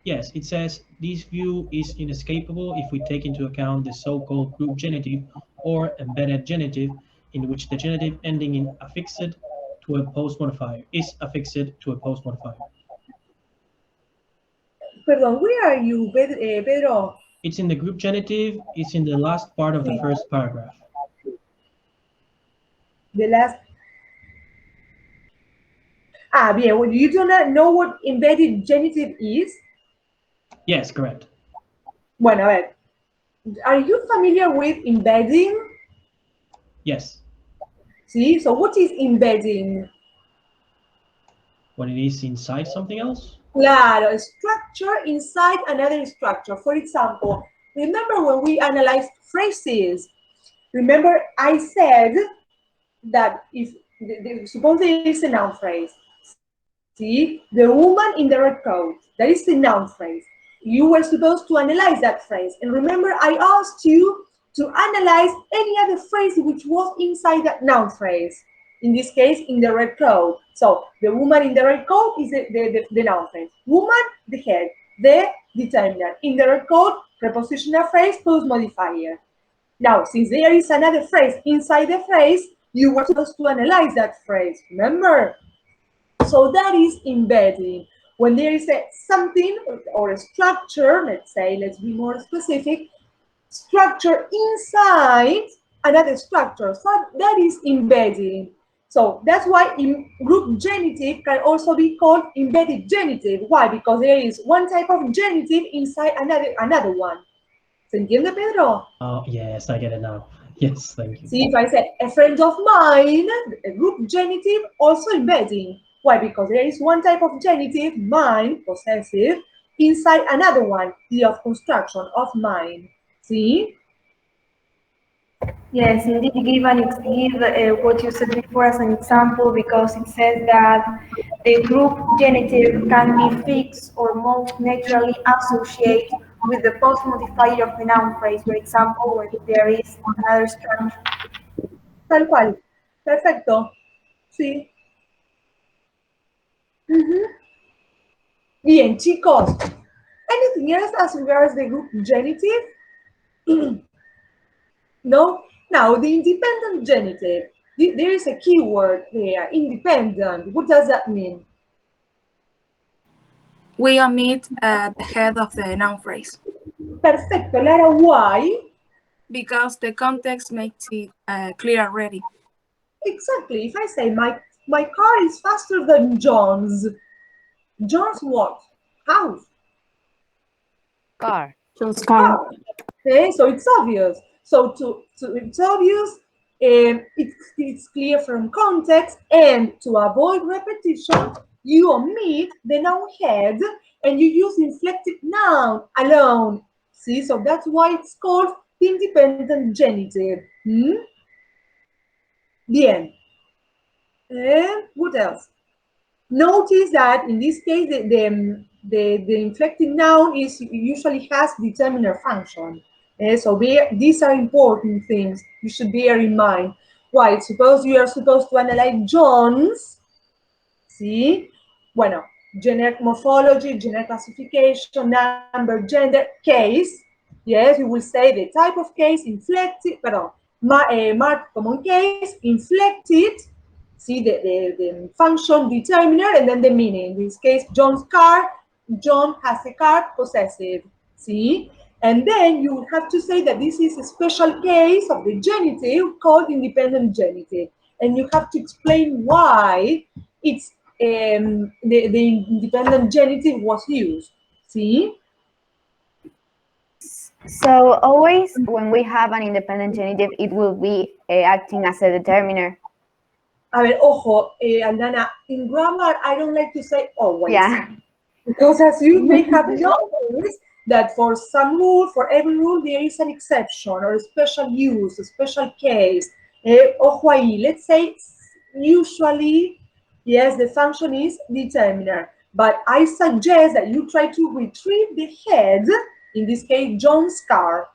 Yes, it says this view is inescapable if we take into account the so-called group genitive or embedded genitive, in which the genitive ending in affixed to a post modifier is affixed to a post modifier. Perdón, where are you, Pedro? It's in the group genitive, it's in the last part of the Sí, first paragraph. the last. Ah, bien. Well, you do not know what embedded genitive is? Yes, correct. Bueno, a ver. Are you familiar with embedding? Yes, See, so what is embedding? when it is inside something else. Claro, a structure inside another structure. For example, remember when we analyzed phrases? Remember I said that if suppose there is a noun phrase, see the woman in the red coat, that is the noun phrase. You were supposed to analyze that phrase, and remember I asked you to analyze any other phrase which was inside that noun phrase. In this case, in the red coat. So the woman in the red coat is the noun phrase. Woman, the head, the determinant. In the red coat, prepositional phrase, post modifier. Now, since there is another phrase inside the phrase, you were supposed to analyze that phrase, remember? So that is embedding. When there is something or a structure, let's say, let's be more specific, structure inside another structure. So that is embedding. So that's why in group genitive can also be called embedded genitive. Why? Because there is one type of genitive inside another one. ¿Se entiende, Pedro? Oh, yes, I get it now. Yes, thank you. See, if I say a friend of mine, a group genitive, also embedding. Why? Because there is one type of genitive, mine, possessive, inside another one, the of construction, of mine. See? Yes, indeed, give what you said before as an example because it says that the group genitive can be fixed or most naturally associated with the post modifier of the noun phrase, for example, when there is another structure. Tal cual. Perfecto. Sí. Ujú. Bien, chicos. Anything else as regards the group genitive? No? Now, the independent genitive. There is a key word there, independent. What does that mean? We omit the head of the noun phrase Perfecto, Lara, why? because the context makes it clear already. Exactly. If I say my car is faster than John's. John's what? House. Car. Just car. Okay, so it's obvious. So it's obvious, it's clear from context, and to avoid repetition, you omit the noun head and you use inflected noun alone. See, so that's why it's called independent genitive. Bien. And what else? Notice that in this case, the inflected noun is usually has determiner function. So these are important things you should bear in mind. Why? Suppose you are supposed to analyze John's. See? Bueno, gender morphology, gender classification, number, gender, case. Yes, you will say the type of case, inflected, pardon, marked common case, inflected, see the function determiner, and then the meaning. In this case, John's car, John has a car, possessive. See? And then you have to say that this is a special case of the genitive called independent genitive. And you have to explain why it's the independent genitive was used. See? So always when we have an independent genitive, it will be acting as a determiner. A ver, ojo, Aldana, in grammar, I don't like to say always. Yeah. Because as you may have noticed, that for some rule, for every rule, there is an exception or a special use, a special case. Ojo ahí, let's say usually, yes, the function is determiner. But I suggest that you try to retrieve the head, in this case, John's car,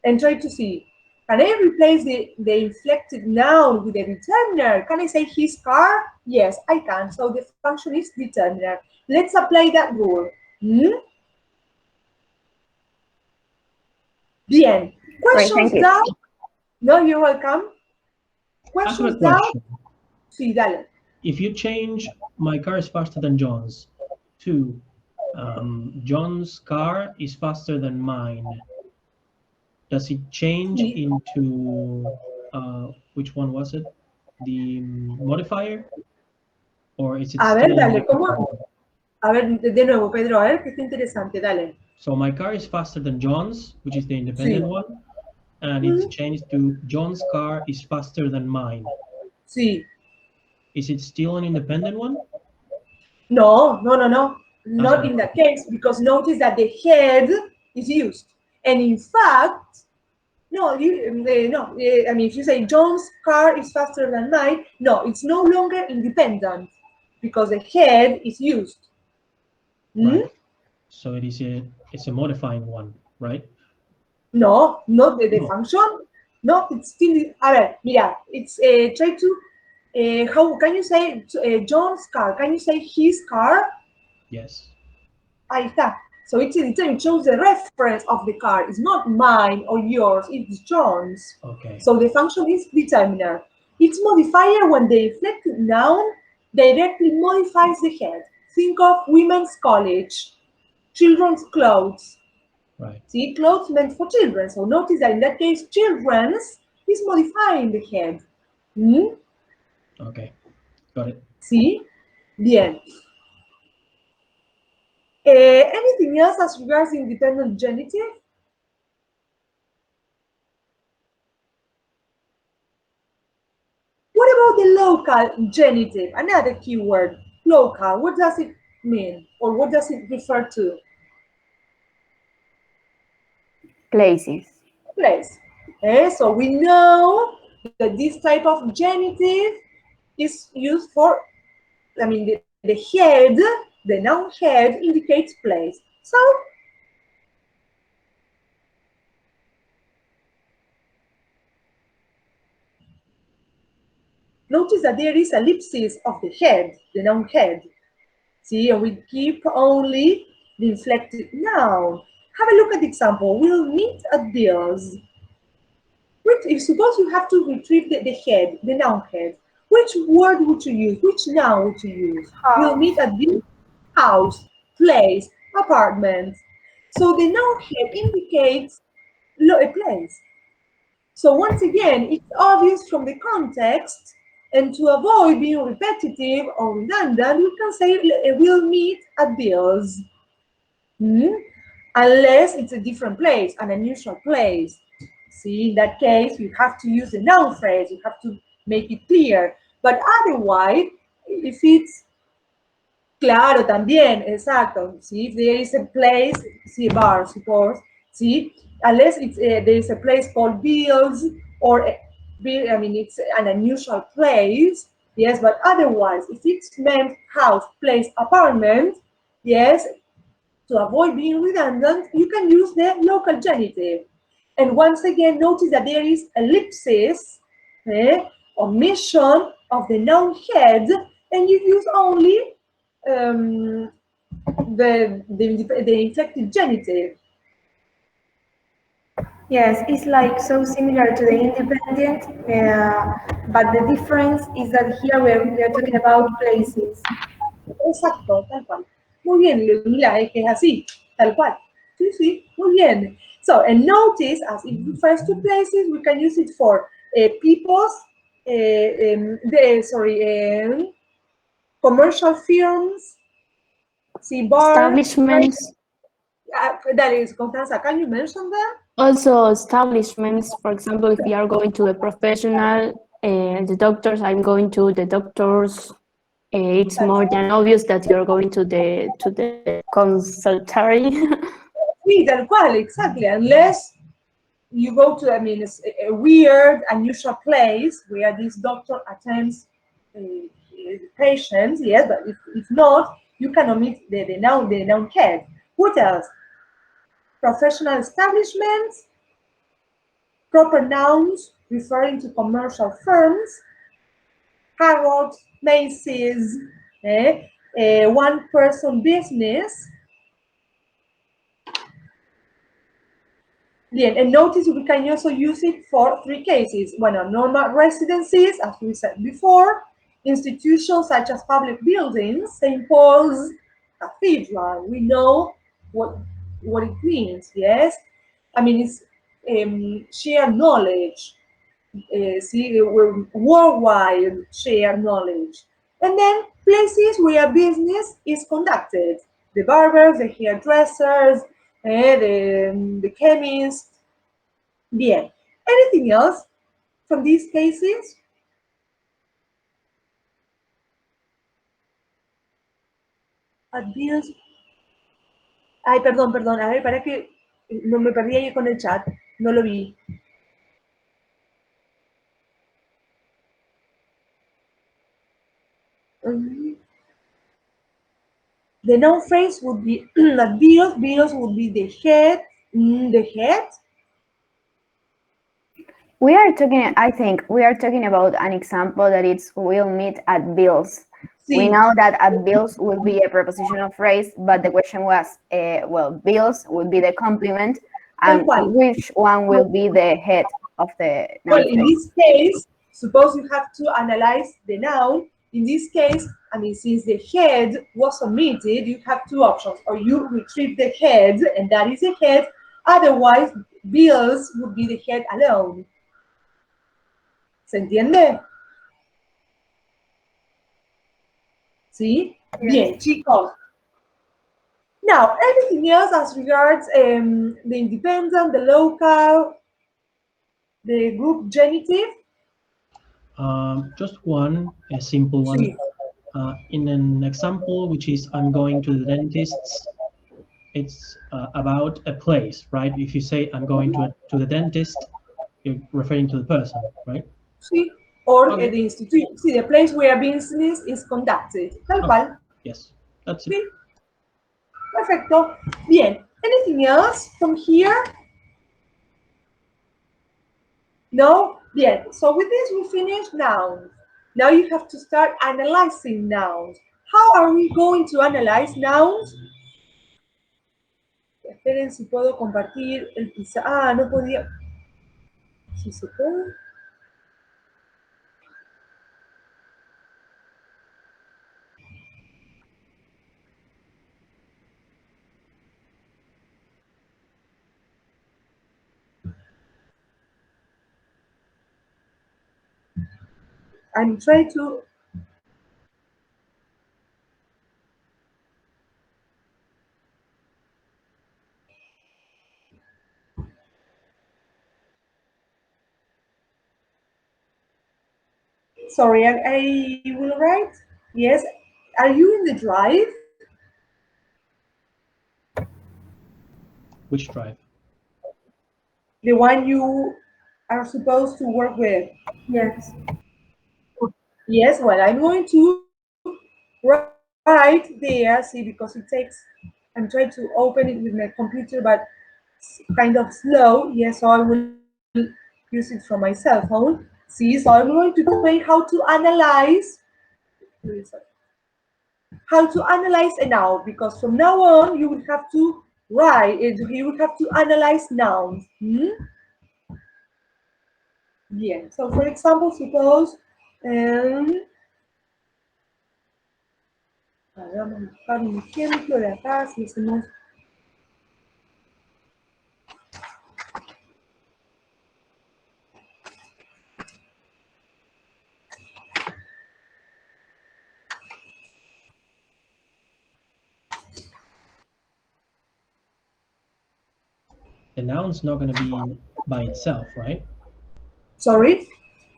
and try to see, can I replace the inflected noun with a determiner? Can I say his car? Yes, I can. So the function is determiner. Let's apply that rule. Bien. Great, Questions, thank you. doubt? No, you're welcome. I have a Questions, doubt? question. Sí, dale. If you change my car is faster than John's to John's car is faster than mine, does it change Sí. into which one was it? The modifier? Or is it A still ver, dale, in ¿cómo? independent? A ver, de nuevo, Pedro, a ver, que está interesante, dale. So my car is faster than John's, which is the independent Sí. one, and it's changed to John's car is faster than mine. Sí. Is it still an independent one? No, no, no, no. That's Not what in that case, because notice that the head is used. And in fact, no, I mean, if you say John's car is faster than mine, no, it's no longer independent because the head is used. right. So it's a modifying one, right? No, not the No. function. No, it's still. A ver, mira, it's try to. How can you say John's car? Can you say his car? Yes. Ahí está. So it shows the reference of the car. It's not mine or yours. It's John's. Okay. So the function is determinant. Its modifier when the inflected noun directly modifies the head. Think of women's college, children's clothes. Right. See, clothes meant for children. So notice that in that case, children's is modifying the head. Hmm? Okay. Got it. See? Bien. Anything else as regards independent genitive? What about the local genitive? Another keyword, local. What does it mean? Or what does it refer to? Places. Place. So we know that this type of genitive is used for, I mean, the head, the noun head indicates place. So, notice that there is ellipsis of the head, the noun head. See, and we keep only the inflected noun. Have a look at the example. We'll meet at Bill's. If suppose you have to retrieve the head, the noun head, which word would you use? Which noun would you use? We'll meet at Bill's house, place, apartment. So the noun head indicates a place. So once again, it's obvious from the context, and to avoid being repetitive or redundant, we can say we'll meet at Bill's. Unless it's a different place, an unusual place. See, in that case, you have to use the noun phrase, you have to make it clear. But otherwise, if it's claro también, exacto. See, if there is a place, see, a bar, suppose, see, unless it's there is a place called Bill's or I mean, it's an unusual place, yes, but otherwise, if it's meant house, place, apartment, yes, to avoid being redundant, you can use the local genitive. And once again, notice that there is ellipsis, omission of the noun head, and you use only the inflected genitive. Yes, it's like so similar to the independent, but the difference is that here we are talking about places. Exacto, tal cual. Muy bien, mira, es que es así, tal cual. Sí, sí, muy bien. So, and notice, as it refers to places, we can use it for people's, commercial firms, see, bars. Establishments, That is, Constanza, can you mention them? also establishments, for example, if you are going to a professional, the doctors, I'm going to the doctors, it's more than obvious that you're going to the consultatory. Sí, tal cual, exactly. Unless you go to, I mean, a weird, unusual place where this doctor attends patients, yes, but if not, you can omit the noun head. What else? Professional establishments, proper nouns referring to commercial firms, Harrods, Macy's, one-person business. Bien, and notice we can also use it for three cases. Bueno, normal residences, as we said before, institutions such as public buildings, St. Paul's Cathedral. We know what it means, yes? I mean, it's shared knowledge, worldwide shared knowledge. And then places where business is conducted. The barbers, the hairdressers, the chemists. Bien. Anything else from these cases? Adiós. Ay, perdón. A ver, para que no me perdí ahí con el chat. No lo vi. The noun phrase would be adiós. Bios would be the head. The head. I think we are talking about an example that it's will meet at bills. Sí. We know that at bills will be a prepositional phrase, but the question was, well, bills will be the complement, and which one will be the head of the noun Well, in this case, suppose you have to analyze the noun. In this case, I mean, since the head was omitted, you have two options. Or you retrieve the head, and that is the head. Otherwise, bills would be the head alone. ¿Se entiende? ¿Sí? Bien, chicos. Now, anything else as regards the independent, the local, the group genitive? Just one, a simple one. Sí. In an example, which is I'm going to the dentist, it's about a place, right? If you say I'm going to the dentist, you're referring to the person, right? Sí. Or Okay. the institution, see, the place where business is conducted. Tal cual. Yes, that's it. Sí. Perfecto. Bien. Anything else from here? No? Bien. So with this, we finish nouns. Now you have to start analyzing nouns. How are we going to analyze nouns? Esperen si puedo compartir el pizarra. Ah, no podía. ¿Sí se puede? I'm trying to. Sorry, I will write. Yes. Are you in the drive? Which drive? The one you are supposed to work with? Yes. Yes, well, I'm going to write there, see, because it takes, I'm trying to open it with my computer, but it's kind of slow. Yes, so I will use it from my cell phone. See, so I'm going to explain how to analyze a noun, because from now on you will have to write, you will have to analyze nouns. Yeah, so for example, suppose vamos a buscar un ejemplo de acá, si hacemos The noun's not going to be by itself, right? sorry?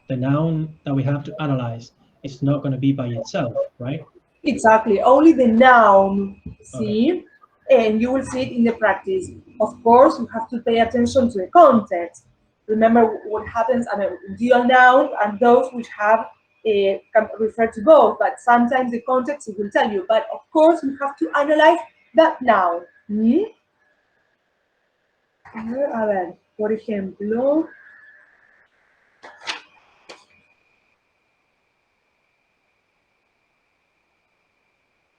The noun that we have to analyze is not going to be by itself, right? Exactly, only the noun, see? And you will see it in the practice. Of course, you have to pay attention to the context. Remember what happens, I mean, dual noun and those which have can refer to both, but sometimes the context will tell you. But of course, you have to analyze that noun. A ver, por ejemplo,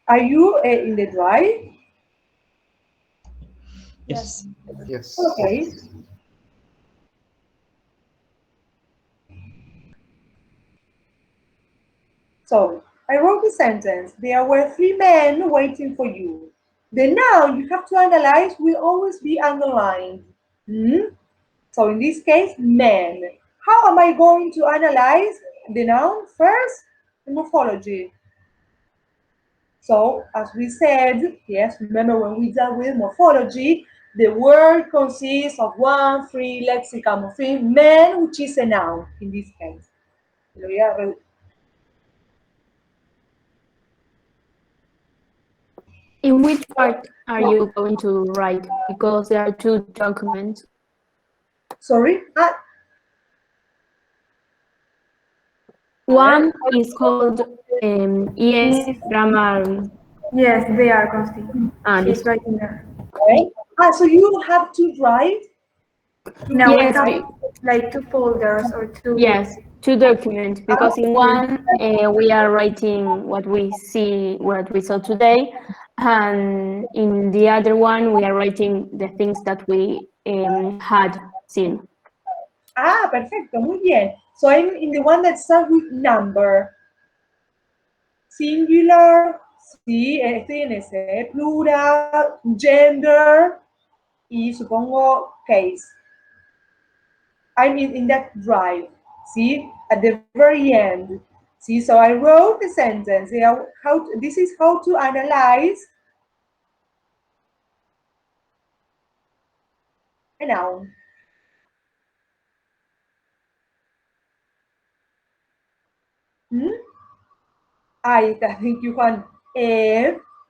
are you in the drive? Yes. Yes. Okay. So I wrote the sentence. There were 3 men waiting for you. The noun you have to analyze will always be underlined. So in this case, men. How am I going to analyze the noun? First, the morphology. So as we said, yes, remember when we dealt with morphology, the word consists of 1 free lexical morpheme, men, which is a noun in this case. In which part are you going to write? Because there are 2 documents. Sorry? One is called ES grammar. Yes, they are, Consti. And She's writing there. Okay. So you have to write? No, we yes, have like 2 folders or 2. yes, 2 documents, because in one we are writing what we saw today, and in the other one we are writing the things that we had seen. Perfecto, muy bien. So I'm in the one that starts with number. Singular, sí, estoy en ese. Plural, gender, y supongo case. I'm in that drive, see, at the very end. See, so I wrote the sentence. This is how to analyze a noun. Ahí está, thank you, Juan.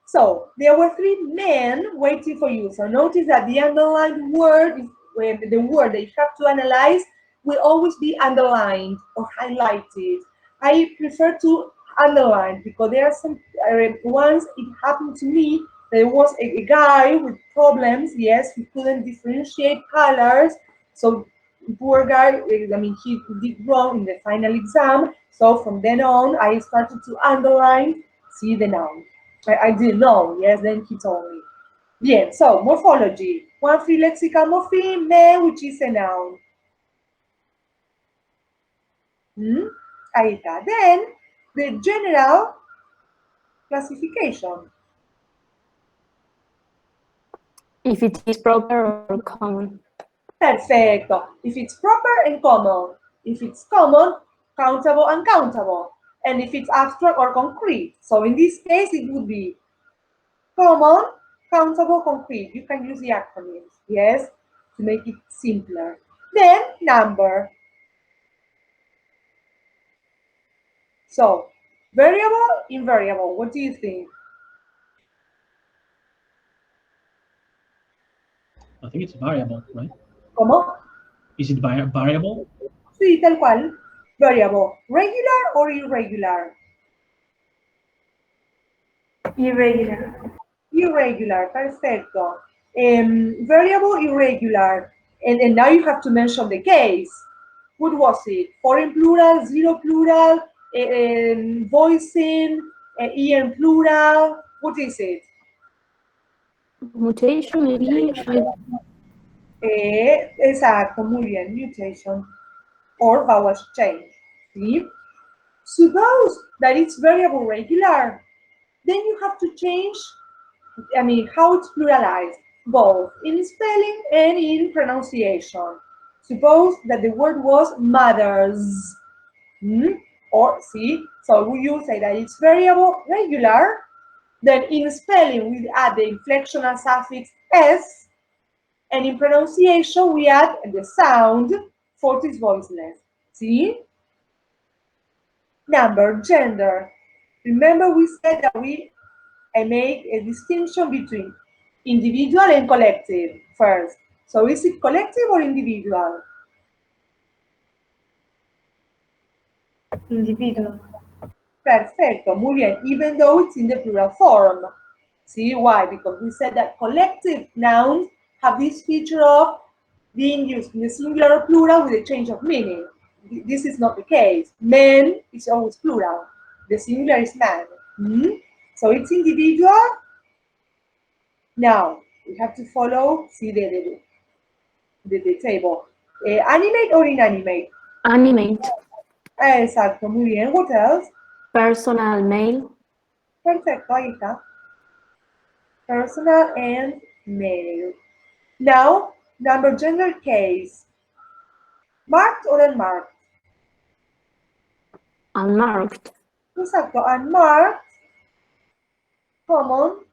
So there were 3 men waiting for you. So notice that the underlined word, the word that you have to analyze, will always be underlined or highlighted. I prefer to underline because there are some once it happened to me. There was a guy with problems. Yes, he couldn't differentiate colors. So poor guy, I mean, he did wrong in the final exam. So from then on, I started to underline, see the noun. I didn't know, yes, then he told me. Bien, so morphology. 1 free lexical morpheme, man, which is a noun. Ahí está. Then, the general classification. If it is proper or common. Perfecto. If it's proper and common. If it's common, countable, uncountable. And if it's abstract or concrete. So in this case, it would be common, countable, concrete. You can use the acronyms, yes, to make it simpler. Then number. So variable, invariable. What do you think? I think it's variable, right? ¿Cómo? Is it variable? Sí, tal cual. Variable. Regular or irregular? Irregular. Irregular, perfecto. Variable, irregular. And now you have to mention the case. What was it? 4 in plural, 0 plural, voicing, E in plural. What is it? Mutation, maybe. Exacto, muy bien, mutation. Or vowel change. ¿Sí? Suppose that it's variable regular. Then you have to change, I mean, how it's pluralized, both in spelling and in pronunciation. Suppose that the word was mothers. Or, see, so you say that it's variable regular. Then in spelling, we add the inflectional suffix s. And in pronunciation, we add the sound for this voiceless. See? Number, gender. Remember we said that I make a distinction between individual and collective first. So is it collective or individual? Individual. Perfecto, muy bien, even though it's in the plural form. See why? Because we said that collective nouns have this feature of being used in the singular or plural with a change of meaning. This is not the case. Men is always plural. The singular is man. So it's individual. Now, we have to follow, see the table. Animate or inanimate? Animate. Exacto, muy bien. What else? Personal mail. Perfecto, ahí está. Personal and mail. Now, number gender case. Marked or unmarked? Unmarked. Exacto, unmarked, common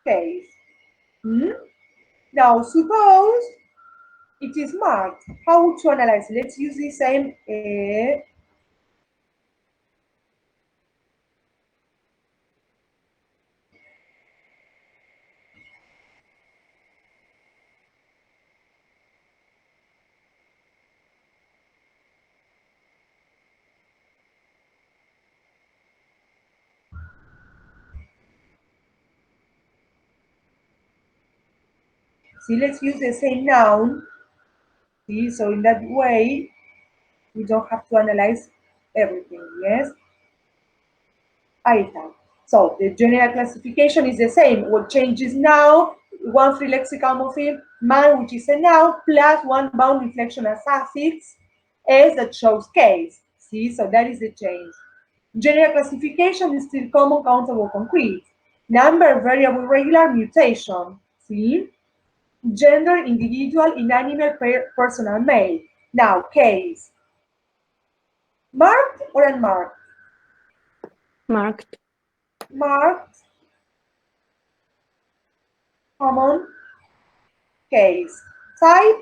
case. Now, suppose it is marked. How would you analyze? Let's use the same. See, let's use the same noun. See, so in that way, we don't have to analyze everything, yes? Ahí está. So the general classification is the same. What changes now, one free lexical morpheme, man, which is a noun, plus one bound inflection as suffix, s that shows case. See, so that is the change. General classification is still common, countable, concrete. Number, variable, regular, mutation. See? Gender, individual, inanimate, personal, male. Now, case. Marked or unmarked? Marked. Marked. Common. Case. Type.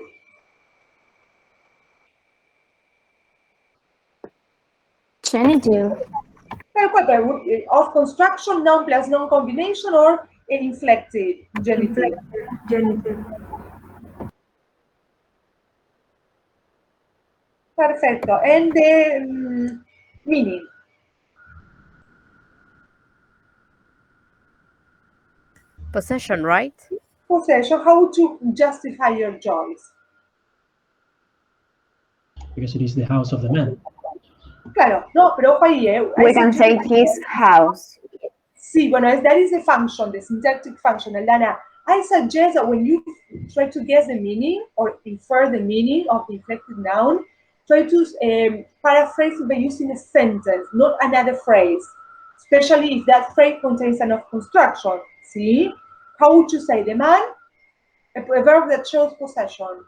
Genitive. Of construction, noun plus noun combination, or inflected genitive. Genitive. Perfecto. And the meaning. Possession, right? Possession. How would you justify your choice? Because it is the house of the man. Claro, no, pero ojo ahí, We can say his house. Sí, bueno, that is the function, the syntactic function. Aldana, I suggest that when you try to guess the meaning or infer the meaning of the inflected noun, try to paraphrase it by using a sentence, not another phrase, especially if that phrase contains enough construction. See? How would you say the man? A verb that shows possession.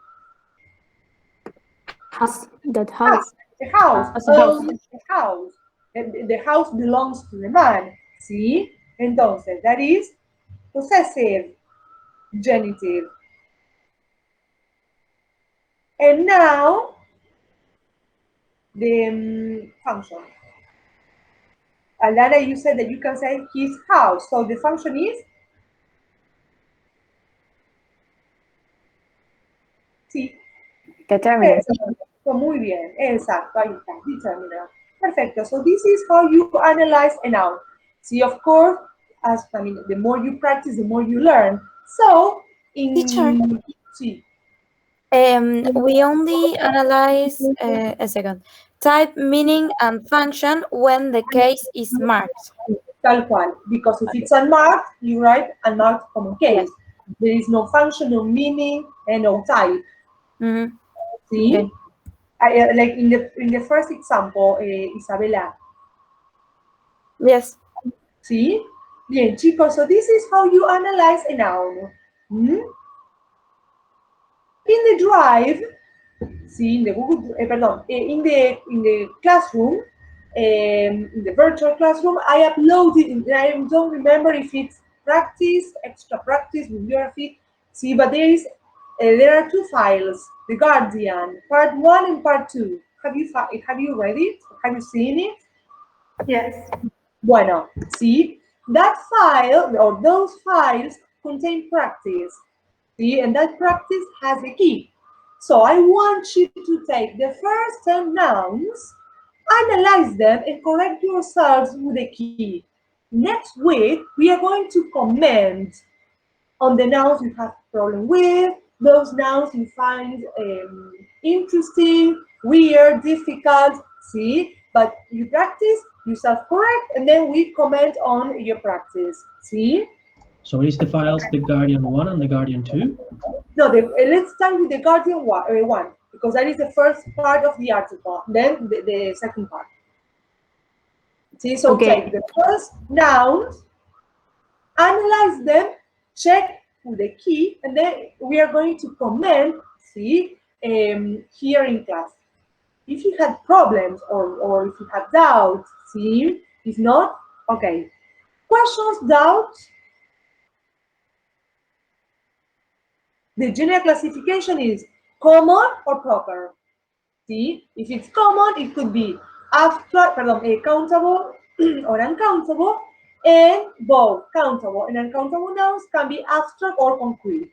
Has that house. The house. Has a house. The house. The house belongs to the man. See? Entonces, that is possessive genitive. And now, the function. Alana, you said that you can say his house. So the function is? Sí. Determinant. So, muy bien. Exacto. Ahí está. Determinant. Perfecto. So this is how you analyze a noun. See, of course, the more you practice, the more you learn. So, Teacher. Sí. We only analyze a second. Type, meaning, and function when the case is marked. Tal cual. Because if it's unmarked, you write unmarked common case. Yes. There is no function, no meaning, and no type. Mm-hmm. See? Okay. Like in the first example, Isabela. Yes. See? Bien, chicos. So this is how you analyze a noun. In the drive, see, in the Google, in the classroom, in the virtual classroom, I uploaded. I don't remember if it's practice, extra practice, bibliography. See, but there are two files. The Guardian, part 1 and part 2. Have you read it? Have you seen it? Yes. Bueno, see, that file or those files contain practice. See, and that practice has a key. So I want you to take the first 10 nouns, analyze them, and correct yourselves with a key. Next week, we are going to comment on the nouns you have problem with, those nouns you find interesting, weird, difficult, see? But you practice, you self-correct, and then we comment on your practice, see? So is the files the Guardian 1 and the Guardian 2? No, let's start with the Guardian 1, because that is the first part of the article, then the second part. See, so Okay. take the first nouns, analyze them, check with the key, and then we are going to comment, see, here in class. If you had problems or if you have doubts, see, if not, okay. Questions, doubts? The general classification is common or proper. See, if it's common, it could be countable or uncountable, and both countable and uncountable nouns can be abstract or concrete.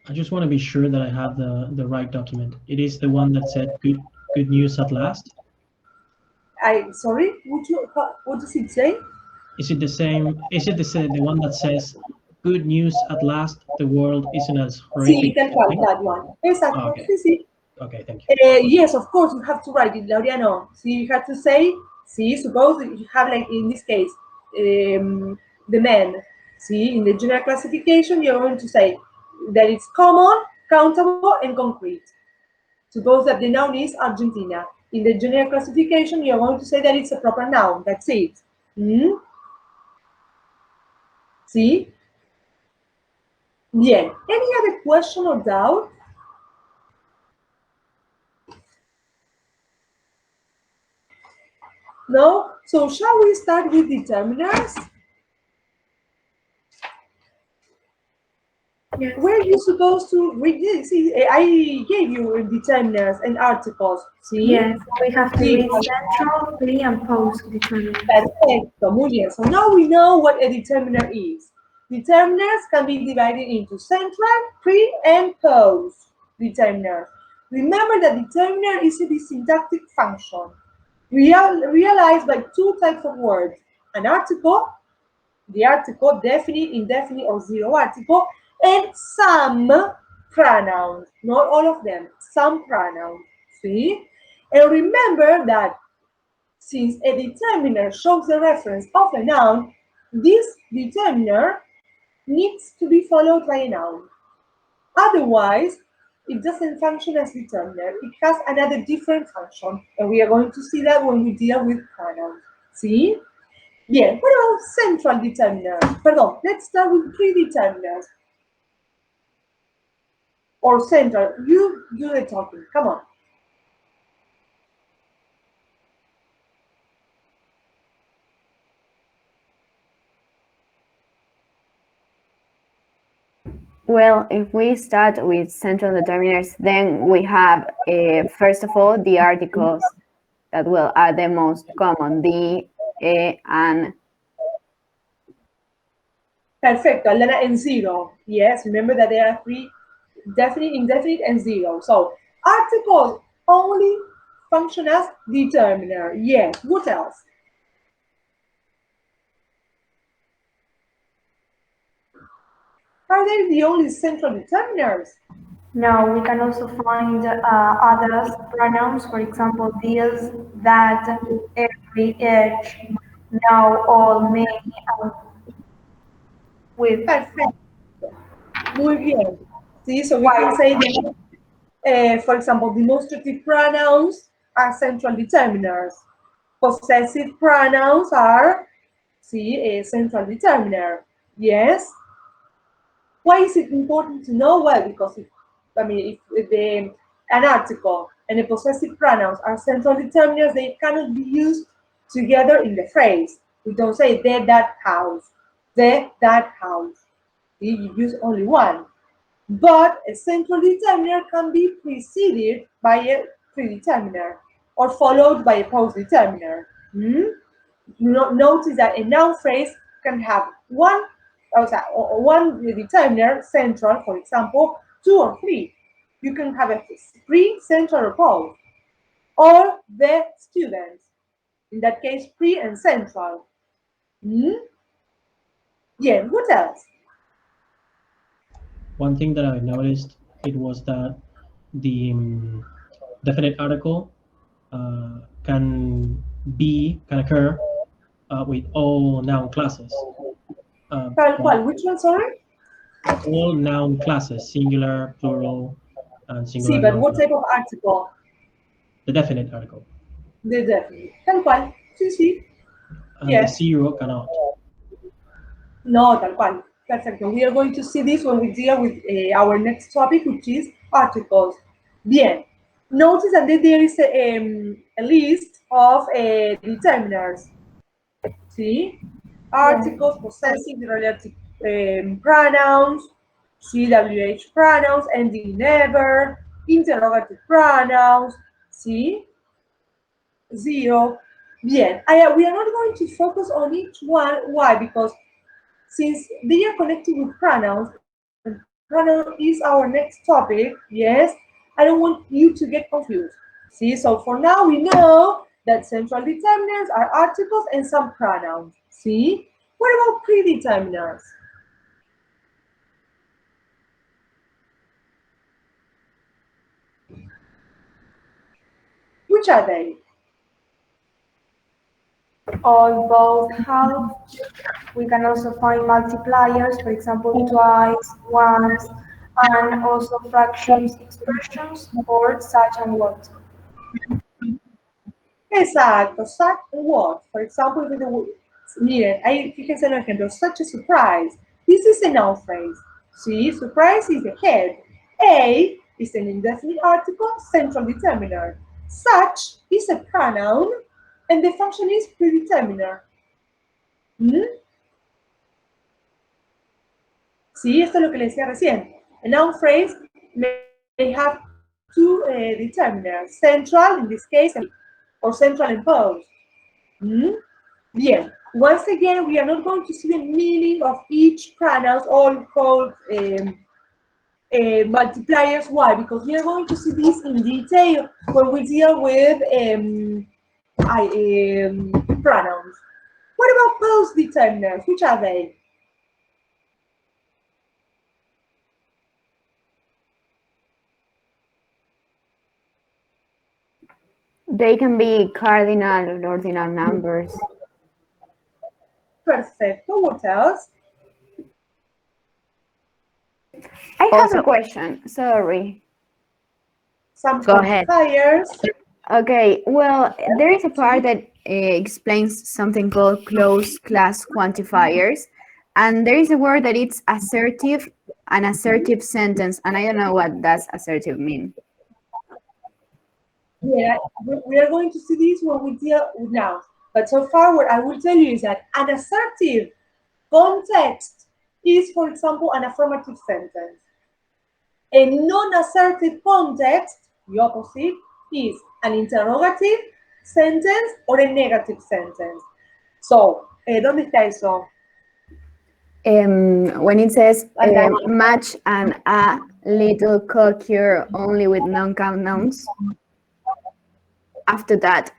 I just want to be sure that I have the right document. It is the one that said good news at last. Sorry, what does it say? Is it the same? Is it the one that says good news at last? The world isn't as horrific. Sí, tal cual, that one. Exacto. Oh, okay. Sí, sí. Okay, thank you. Yes, of course, you have to write it, Laureano. See, you have to say, see, suppose you have, like in this case, the man. See, in the general classification, you're going to say that it's common, countable, and concrete. Suppose that the noun is Argentina. In the general classification, you're going to say that it's a proper noun. That's it. See? Bien. Any other question or doubt? No? So shall we start with determinants? Yes. Where are you supposed to read this? See, I gave you determinants and articles. See? Yes, we have to Sí. read central, pre, and post determinants. Perfecto, muy bien. So now we know what a determinant is. Determinants can be divided into central, pre, and post determinants. Remember that determinant is a syntactic function realized by two types of words: an article, the article, definite, indefinite, or zero article, and some pronouns. Not all of them, some pronouns. See? And remember that since a determiner shows the reference of a noun, this determiner needs to be followed by a noun. Otherwise, it doesn't function as determiner. It has another different function, and we are going to see that when we deal with pronouns. See? Yeah, what about central determiners? Pardon, let's start with predeterminers. Or central. You do the talking. Come on. Well, if we start with central determiners, then we have, first of all, the articles that are the most common, the, and. Perfecto, Alana, and zero. Yes, remember that there are three: definite, indefinite, and zero. So articles only function as determiner. Yes, what else? Are they the only central determiners? No, we can also find other pronouns, for example, these, that, every, each, now, all, many, with. Perfecto. Muy bien. See, so we can say that, for example, demonstrative pronouns are central determiners. Possessive pronouns are, see, a central determiner. Yes? Why is it important to know? Well, because if an article and a possessive pronouns are central determiners, they cannot be used together in the phrase. We don't say that house, that house. You use only one. But a central determiner can be preceded by a predeterminer or followed by a post-determiner. Notice that a noun phrase can have one determiner, central, for example, two or three. You can have a pre, central, or post. Or the students. In that case, pre and central. Yeah, what else? One thing that I noticed, it was that the definite article can occur with all noun classes. Which one, sorry? All noun classes, singular, plural, and singular. See, but what type of article? The definite article. The definite. Tal cual. Sí, sí. And Yes. the zero cannot. No, tal cual. Perfecto. We are going to see this when we deal with our next topic, which is articles. Bien. Notice that there is a list of determinants. See? Articles, possessive, relative pronouns, CWH pronouns, ending never, interrogative pronouns. See? Zero. Bien. We are not going to focus on each one. Why? Because since they are connected with pronouns, and pronoun is our next topic, yes, I don't want you to get confused. See, so for now we know that central determinants are articles and some pronouns. See, what about predeterminants? Which are they? On both halves, we can also find multipliers, for example, twice, once, and also fractions expressions or such and what. Exacto, such and what. For example, with the miren, fíjense en el ejemplo, such a surprise. This is a noun phrase. See, surprise is the head. A is an indefinite article, central determiner. Such is a pronoun, and the function is predeterminer. Sí, esto es lo que les decía recién. A noun phrase may have two determiners, central in this case, or central and post. Bien. Once again, we are not going to see the meaning of each pronouns, all called multipliers. Why? Because we are going to see this in detail when we deal with pronouns. What about post determiners? Which are they? They can be cardinal or ordinal numbers. Perfecto. What else? I have a question. Sorry. Some Go ahead. quantifiers. Okay, well, there is a part that explains something called closed class quantifiers, and there is a word that it's assertive, an assertive sentence, and I don't know what does assertive mean. Yeah, we are going to see this when we deal with nouns. But so far, what I will tell you is that an assertive context is, for example, an affirmative sentence. A non-assertive context, the opposite, is an interrogative sentence or a negative sentence. So, ¿dónde está eso? When it says much and a little occur only with non-count nouns, after that,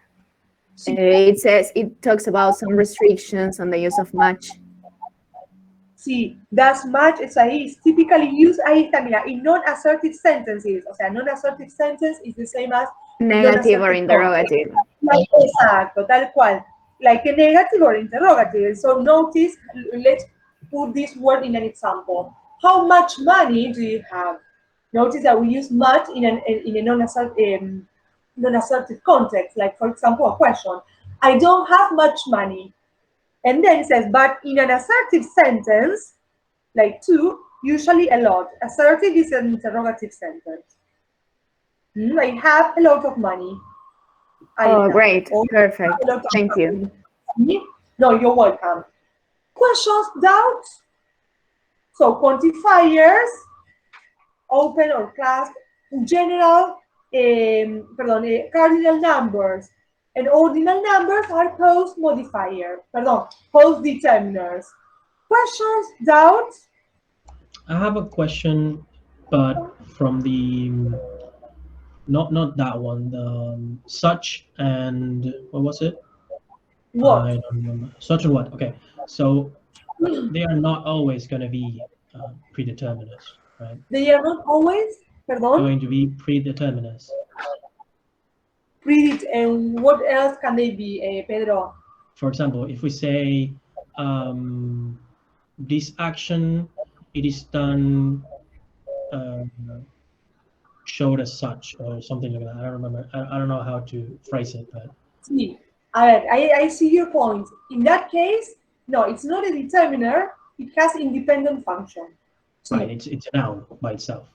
it talks about some restrictions on the use of much. Sí, that's much es ahí, it's typically used, ahí está, mira, in non-assertive sentences, o sea, non-assertive sentence is the same as Negative or interrogative. Like, exacto, tal cual, like a negative or interrogative. So notice, let's put this word in an example. How much money do you have? Notice that we use much in a non-assertive context, like for example, a question. I don't have much money. And then it says, but in an assertive sentence, like to, usually a lot. Assertive is an interrogative sentence. I have a lot of money. Oh, great. Perfect. Thank you. No, you're welcome. Questions, doubts? So quantifiers, open or clasp, general, cardinal numbers, and ordinal numbers are post-determiners. Questions, doubts? I have a question, but from the not that one. The such and what was it? What? I don't remember. Such and what? Okay, so they are not always going to be predeterminants, right? They are not always, Going to be predeterminants. And what else can they be, Pedro? For example, if we say this action, it is done showed as such or something like that. I don't remember. I don't know how to phrase it, but See, I see your point. In that case, no, it's not a determiner. It has independent function. Right, it's a noun by itself.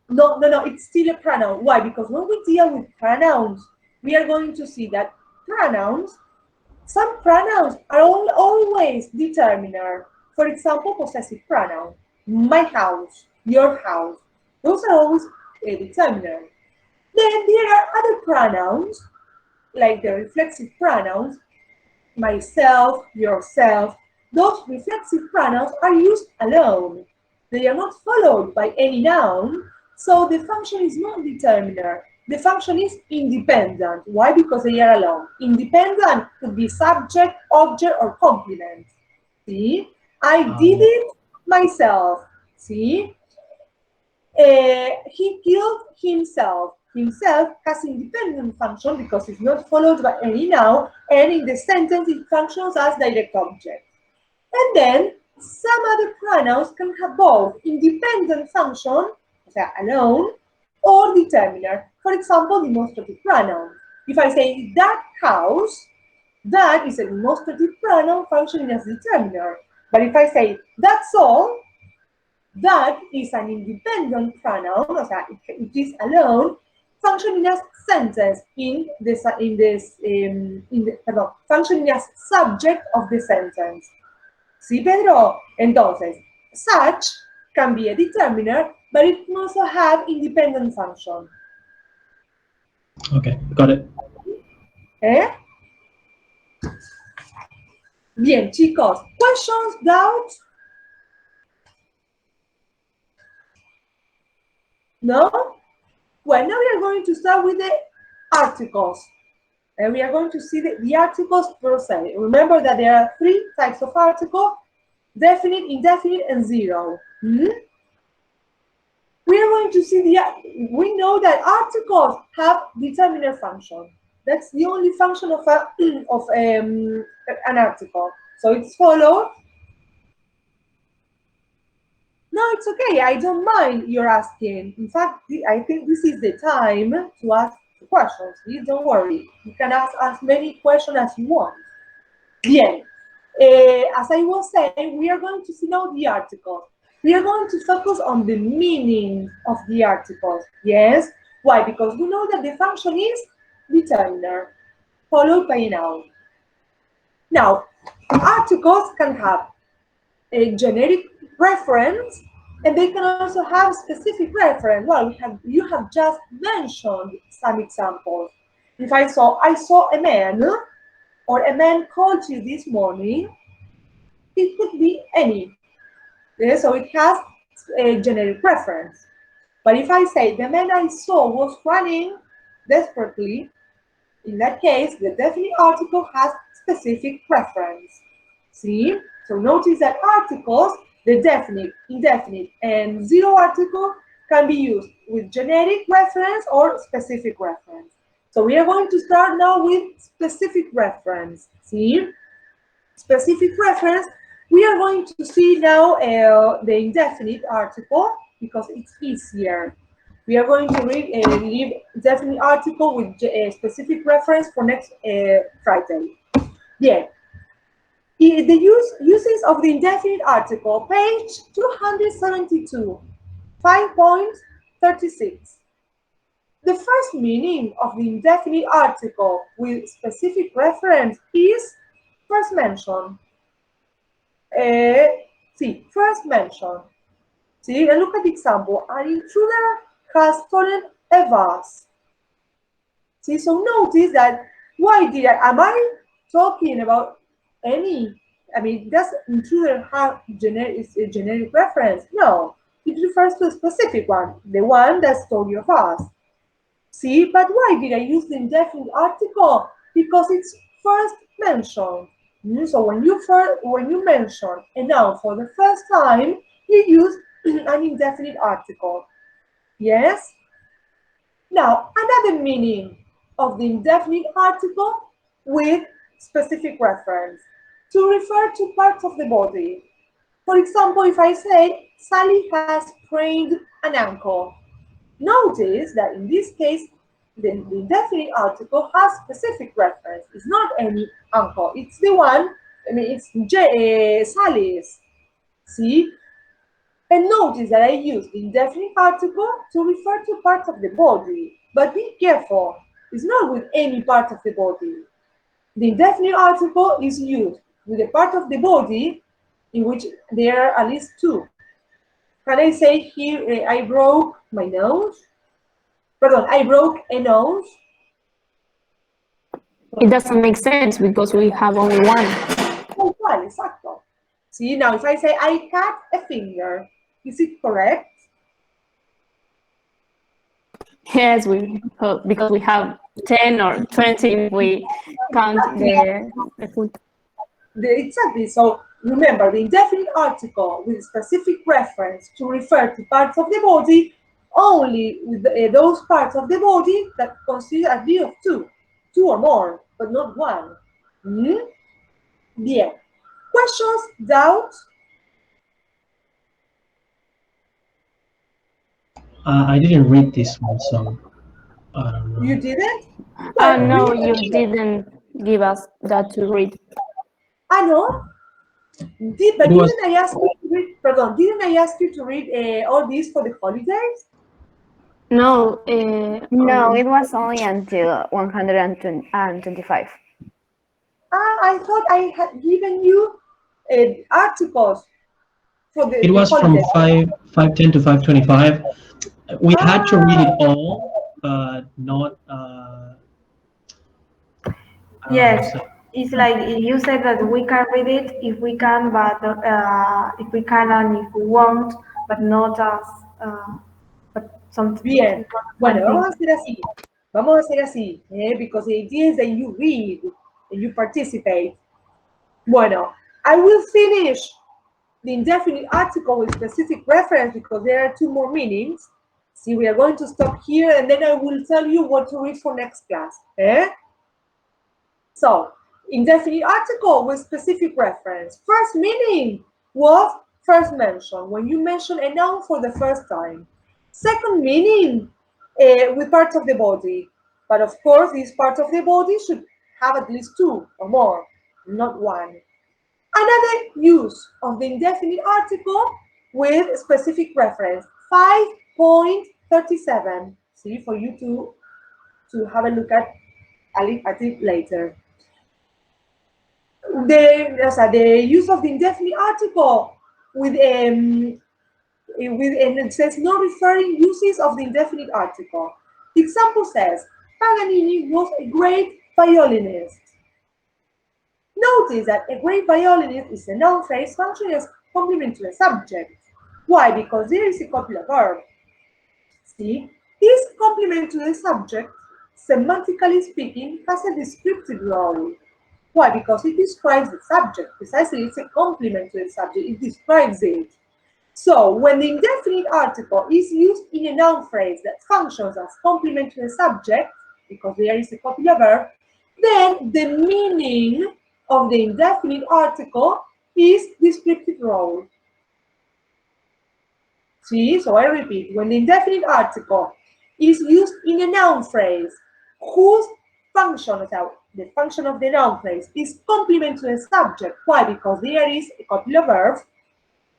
No, it's still a pronoun. Why? Because when we deal with pronouns, we are going to see that some pronouns are always determiner. For example, possessive pronoun, my house, your house. Those are always a determiner. Then there are other pronouns, like the reflexive pronouns, myself, yourself. Those reflexive pronouns are used alone. They are not followed by any noun, so the function is not determiner. The function is independent. Why? Because they are alone. Independent could be subject, object, or complement. See? I did it myself. See? He killed himself. Himself has independent function because it's not followed by any noun, and in the sentence it functions as direct object. And then some other pronouns can have both independent function, o sea, alone, or determiner. For example, demonstrative pronoun. If I say that house, that is a demonstrative pronoun functioning as determiner. But if I say that's all, that is an independent pronoun, o sea, it is alone, functioning as sentence functioning as subject of the sentence. ¿Sí, Pedro? Entonces, such can be a determiner, but it can also have independent function. Okay, got it. Bien, chicos. Questions, doubts? No? Well, now we are going to start with the articles. And we are going to see the articles per se. Remember that there are 3 types of article: definite, indefinite, and zero. We are going to see we know that articles have determiner function. That's the only function of an article. So it's followed. No, it's okay. I don't mind you're asking. In fact, I think this is the time to ask questions. Please don't worry. You can ask as many questions as you want. Bien. As I was saying, we are going to see now the articles. We are going to focus on the meaning of the articles. Yes? Why? Because we know that the function is determiner, followed by a noun. Now, articles can have a generic reference, and they can also have specific reference. Well, you have just mentioned some examples. If I saw a man, or a man called you this morning, it could be any. Yeah, so it has a generic reference. But if I say the man I saw was running desperately, in that case, the definite article has specific reference. See? So notice that articles, the definite, indefinite, and zero article can be used with generic reference or specific reference. So we are going to start now with specific reference. See? Specific reference, we are going to see now the indefinite article because it's easier. We are going to leave definite article with a specific reference for next Friday. Yeah. The uses of the indefinite article, page 272, 5.36. The first meaning of the indefinite article with specific reference is first mention. See, first mention. See, and look at the example. An intruder has stolen a vase. See, so notice that, am I talking about any, does intruder have a generic reference? No, it refers to a specific one, the one that stole your vase. See, but why did I use the indefinite article? Because it's first mentioned. So when you mention a noun for the first time, you use an indefinite article. Yes? Now, another meaning of the indefinite article with specific reference, to refer to parts of the body. For example, if I say, Sally has sprained an ankle. Notice that in this case, the indefinite article has specific reference. It's not any uncle. It's the one, I mean, it's Sally's. See? And notice that I use the indefinite article to refer to part of the body. But be careful, it's not with any part of the body. The indefinite article is used with a part of the body in which there are at least two. Can I say here, I broke my nose? Pardon, I broke a nose. It doesn't make sense because we have only one. Oh, well, exacto. See, now if I say I cut a finger, is it correct? Yes, because we have 10 or 20 if we count the foot. Exactly. So remember, the indefinite article with specific reference to refer to parts of the body only with those parts of the body that consider a view of two or more, but not one. Bien. Questions, doubts? I didn't read this one, so I don't know. You didn't? Oh, no, you didn't give us that to read. I know. But didn't I ask you to read? Pardon, didn't I ask you to read all these for the holidays? No, it was only until 125. I thought I had given you articles for the It was from holidays. 510 to 525. We had to read it all, but not. Yes, it's like you said that we can read it if we can, but if we can and if we want, but not as but something. Bien. Bueno, vamos a hacer así. Vamos a hacer así, because the idea is that you read and you participate. Bueno, I will finish the indefinite article with specific reference because there are two more meanings. See, we are going to stop here and then I will tell you what to read for next class. So, indefinite article with specific reference. First meaning was first mention, when you mention a noun for the first time. Second meaning, with parts of the body. But of course, these parts of the body should have at least two or more, not one. Another use of the indefinite article with specific reference, 5.37. See, for you to have a look at it later. The use of the indefinite article with and it says no referring uses of the indefinite article. The example says Paganini was a great violinist. Notice that a great violinist is a noun phrase functioning as complement to a subject. Why? Because there is a copular verb. See, this complement to the subject, semantically speaking, has a descriptive role. Why? Because it describes the subject. Precisely, it's a complement to the subject. It describes it. So, when the indefinite article is used in a noun phrase that functions as complement to the subject, because there is a copular verb, then the meaning of the indefinite article is descriptive role. See, so I repeat, when the indefinite article is used in a noun phrase whose function, the function of the noun phrase is complement to the subject. Why? Because there is a copular verb.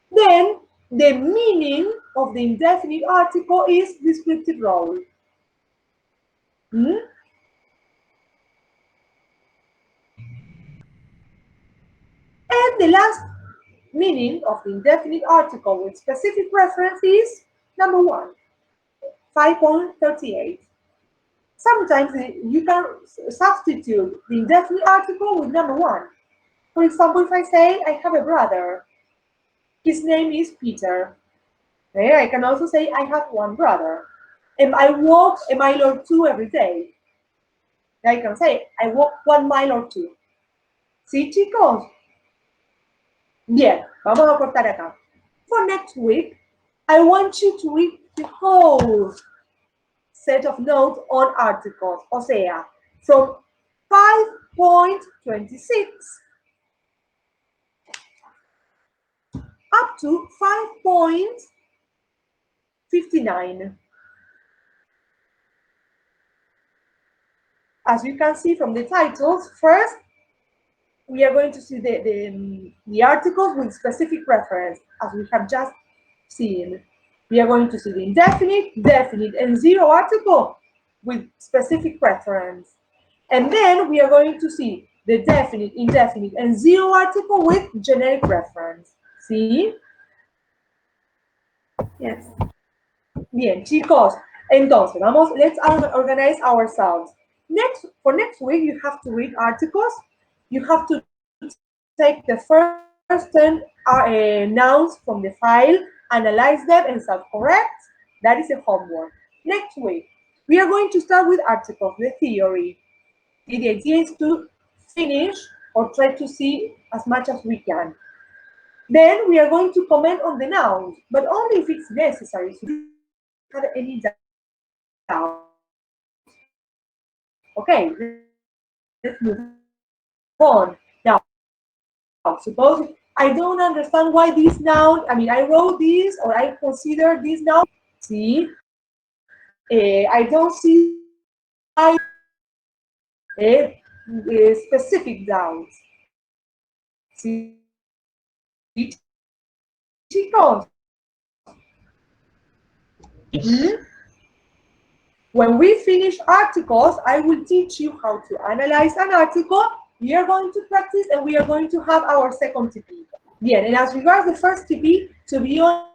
Then the meaning of the indefinite article is descriptive role. And the last meaning of the indefinite article with specific reference is number 1, 5.38. Sometimes you can substitute the indefinite article with number 1. For example, if I say I have a brother, his name is Peter. Okay, I can also say I have one brother. And I walk a mile or 2 every day. I can say I walk 1 mile or 2. ¿Sí, chicos? Bien, vamos a cortar acá. For next week, I want you to read the whole set of notes on articles. O sea, from 5.26 up to 5.59. as you can see from the titles, first, we are going to see the articles with specific reference, as we have just seen. We are going to see the indefinite, definite, and zero article with specific reference. And then we are going to see the definite, indefinite, and zero article with generic reference. ¿Sí? Yes. Bien, chicos. Entonces, let's organize ourselves. For next week, you have to read articles. You have to take the first 10 nouns from the file, analyze them, and self-correct. That is a homework. Next week, we are going to start with articles, the theory. The idea is to finish or try to see as much as we can. Then we are going to comment on the nouns, but only if it's necessary. So if you have any doubt. Okay, let's move on. Now, suppose I don't understand why this noun, I wrote this or I consider this noun. See, I don't see why specific nouns. See, chicos? Yes. When we finish articles, I will teach you how to analyze an article. We are going to practice and we are going to have our second TP. Bien, and as regards the first TP, to be honest,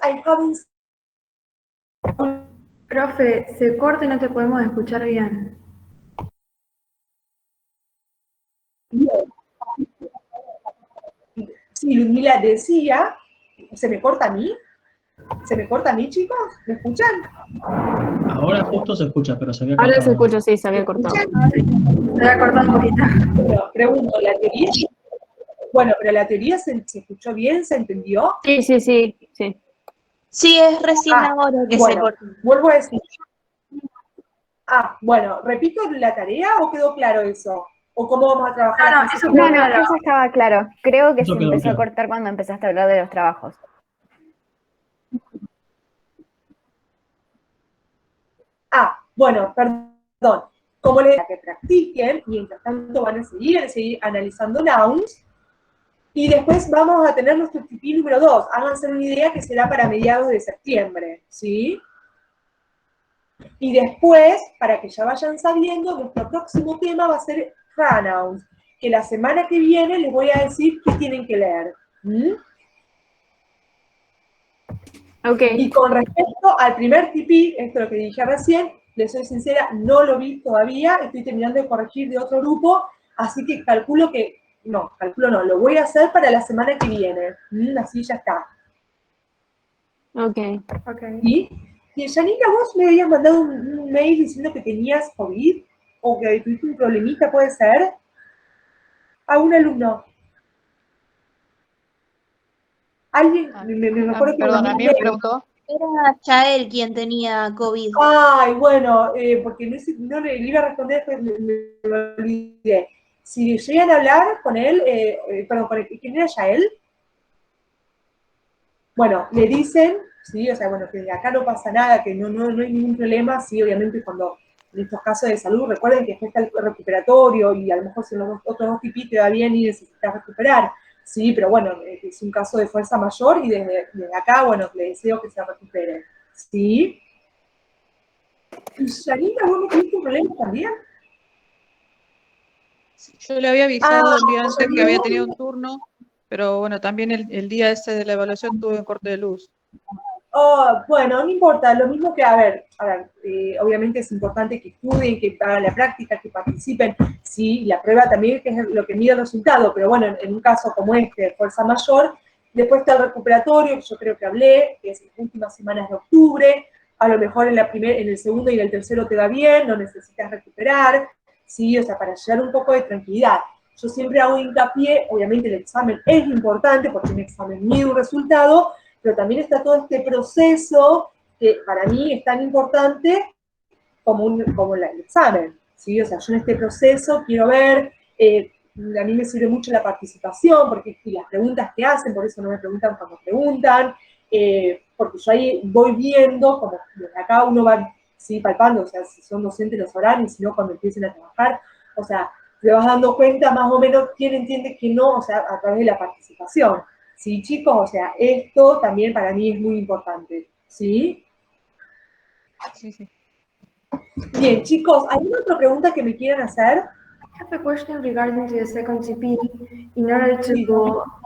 I haven't. Profe, se corta y no te podemos escuchar bien. Sí, Ludmila decía, ¿se me corta a mí? ¿Se me corta a mí, chicos? ¿Me escuchan? Ahora justo se escucha, pero se había Ahora se cortado. escucha, sí, se había cortado. Se va a cortar un poquito. Bueno, pregunto, ¿la teoría? Bueno, pero la teoría se escuchó bien, ¿se entendió? Sí, sí, sí, sí. Sí, es recién ahora que se Bueno, corta. vuelvo a decir. Bueno, ¿repito la tarea o quedó claro eso? ¿O cómo vamos a trabajar? No, las eso cosas? quedó No, claro. eso estaba claro. Creo que Eso se quedó empezó a claro. cortar cuando empezaste a hablar de los trabajos. Bueno, perdón. Como les digo, que practiquen, mientras tanto van a seguir analizando nouns, y después vamos a tener nuestro TP número 2. Háganse una idea que será para mediados de septiembre, ¿sí? Y después, para que ya vayan sabiendo, nuestro próximo tema va a ser pronouns, que la semana que viene les voy a decir qué tienen que leer. Ok. Y con respecto al primer TP, esto es lo que dije recién, les soy sincera, no lo vi todavía, estoy terminando de corregir de otro grupo, así que calculo no, lo voy a hacer para la semana que viene. Así ya está. Ok. ¿Y Janina, vos me habías mandado un mail diciendo que tenías COVID o que tuviste un problemita, ¿puede ser? A un alumno. Alguien, me acuerdo que Perdón, mandó a un mí me mail. preguntó. Era Chael quien tenía COVID. Ay, bueno, porque no le iba a responder, después me olvidé. Si llegan a hablar con él, perdón, ¿quién era Yael? Bueno, le dicen, sí, o sea, bueno, que acá no pasa nada, que no hay ningún problema, sí, obviamente cuando en estos casos de salud, recuerden que después está el recuperatorio y a lo mejor si los otros dos tipos te va bien y necesitas recuperar, sí, pero bueno, es un caso de fuerza mayor y desde acá, bueno, le deseo que se recupere, ¿sí? ¿Y Janina, vos no tuviste un problema también? Yo le había avisado un día antes que Janina, había vos- tenido un turno, pero bueno, también el día ese de la evaluación tuve un corte de luz. Bueno, no importa, lo mismo que, a ver, obviamente es importante que estudien, que hagan la práctica, que participen, sí, la prueba también que es lo que mide el resultado, pero bueno, en un caso como este, fuerza mayor, después está el recuperatorio, que yo creo que hablé, que es en las últimas semanas de octubre, a lo mejor en el segundo y en el tercero te va bien, no necesitas recuperar, sí, o sea, para llevar un poco de tranquilidad. Yo siempre hago hincapié, obviamente el examen es importante, porque un examen mide un resultado, pero también está todo este proceso que para mí es tan importante como el examen, ¿sí? O sea, yo en este proceso quiero ver, a mí me sirve mucho la participación, porque y las preguntas que hacen, por eso no me preguntan cuando preguntan, porque yo ahí voy viendo, como desde acá uno va ¿sí? Palpando, o sea, si son docentes los horarios, si no cuando empiecen a trabajar, o sea, te vas dando cuenta más o menos quién entiende que no, o sea, a través de la participación. ¿Sí, chicos? O sea, esto también para mí es muy importante, ¿sí? Sí, sí. Bien, chicos, ¿alguna otra pregunta que me quieran hacer? I have a question regarding to the second TP. In order to, Sí.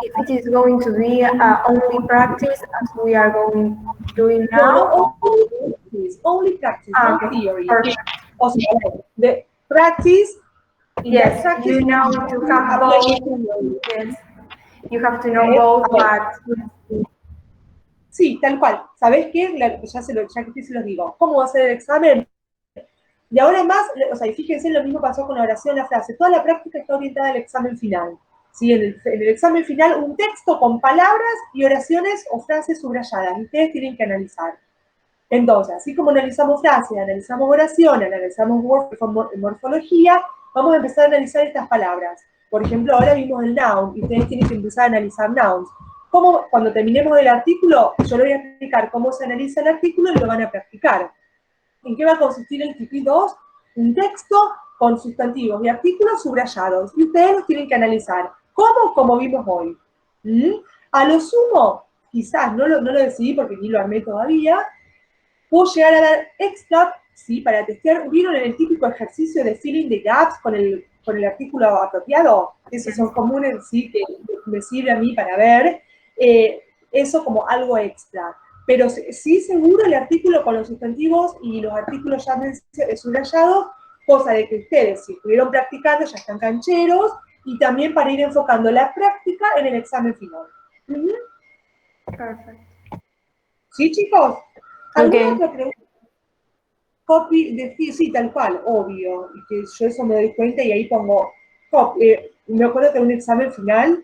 if it is going to be only practice as we are doing No, now. only practice, no Okay, theory. perfect. O sea, the practice, in that Yes, practice, you know to have both. Yes, you have to know both, but sí, tal cual. ¿Sabés qué? Ya que se los digo. ¿Cómo va a ser el examen? Y ahora en más, o sea, y fíjense, lo mismo pasó con la oración, la frase. Toda la práctica está orientada al examen final. ¿Sí? En el examen final, un texto con palabras y oraciones o frases subrayadas. Y ustedes tienen que analizar. Entonces, así como analizamos frases, analizamos oraciones, analizamos morfología, vamos a empezar a analizar estas palabras. Por ejemplo, ahora vimos el noun y ustedes tienen que empezar a analizar nouns. Cuando terminemos el artículo, yo les voy a explicar cómo se analiza el artículo y lo van a practicar. ¿En qué va a consistir el TP2? Un texto con sustantivos y artículos subrayados. Y ustedes los tienen que analizar. ¿Cómo? Como vimos hoy. A lo sumo, quizás, no lo decidí porque ni lo armé todavía, puedo llegar a dar extra, ¿sí? Para testear. ¿Vieron el típico ejercicio de filling the gaps con el artículo apropiado? Esos son comunes, ¿sí? Que me sirve a mí para ver. Eso como algo extra. Pero sí seguro el artículo con los sustantivos y los artículos ya subrayados, cosa de que ustedes, si estuvieron practicando, ya están cancheros, y también para ir enfocando la práctica en el examen final. perfect. ¿Sí, chicos? ¿Alguna Ok. otra pregunta? Sí, tal cual, obvio. Y que yo eso me doy cuenta y ahí pongo me acuerdo que en un examen final,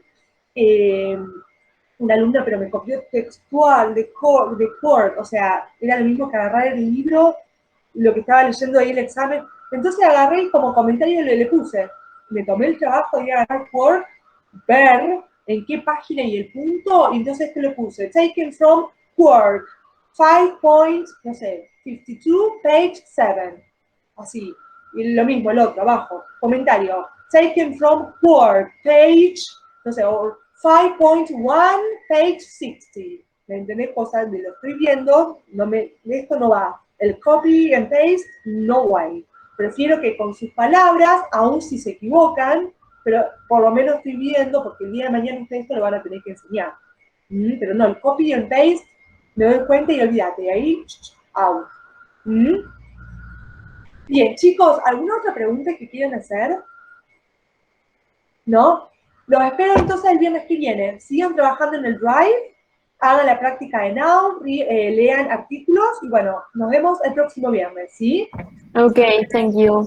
una alumna, pero me copió textual de Cord, o sea, era lo mismo que agarrar el libro, lo que estaba leyendo ahí el examen. Entonces agarré y como comentario le puse, me tomé el trabajo de agarrar Cord, ver en qué página y el punto, y entonces que le puse, taken from Cord, 5 points, no sé, 52, page 7. Así. Y lo mismo, el otro, abajo. Comentario. Taken from Word, page, no sé, 5.1, page 60. ¿Me entendés? Cosas de lo estoy viendo, esto no va. El copy and paste, no way. Prefiero que con sus palabras, aun si se equivocan, pero por lo menos estoy viendo, porque el día de mañana ustedes esto lo van a tener que enseñar. Pero no, el copy and paste, me doy cuenta y olvídate, ahí, out. Bien, chicos, ¿alguna otra pregunta que quieran hacer? ¿No? Los espero entonces el viernes que viene. Sigan trabajando en el Drive, hagan la práctica de Now, lean artículos y bueno, nos vemos el próximo viernes, ¿sí? Okay, thank you.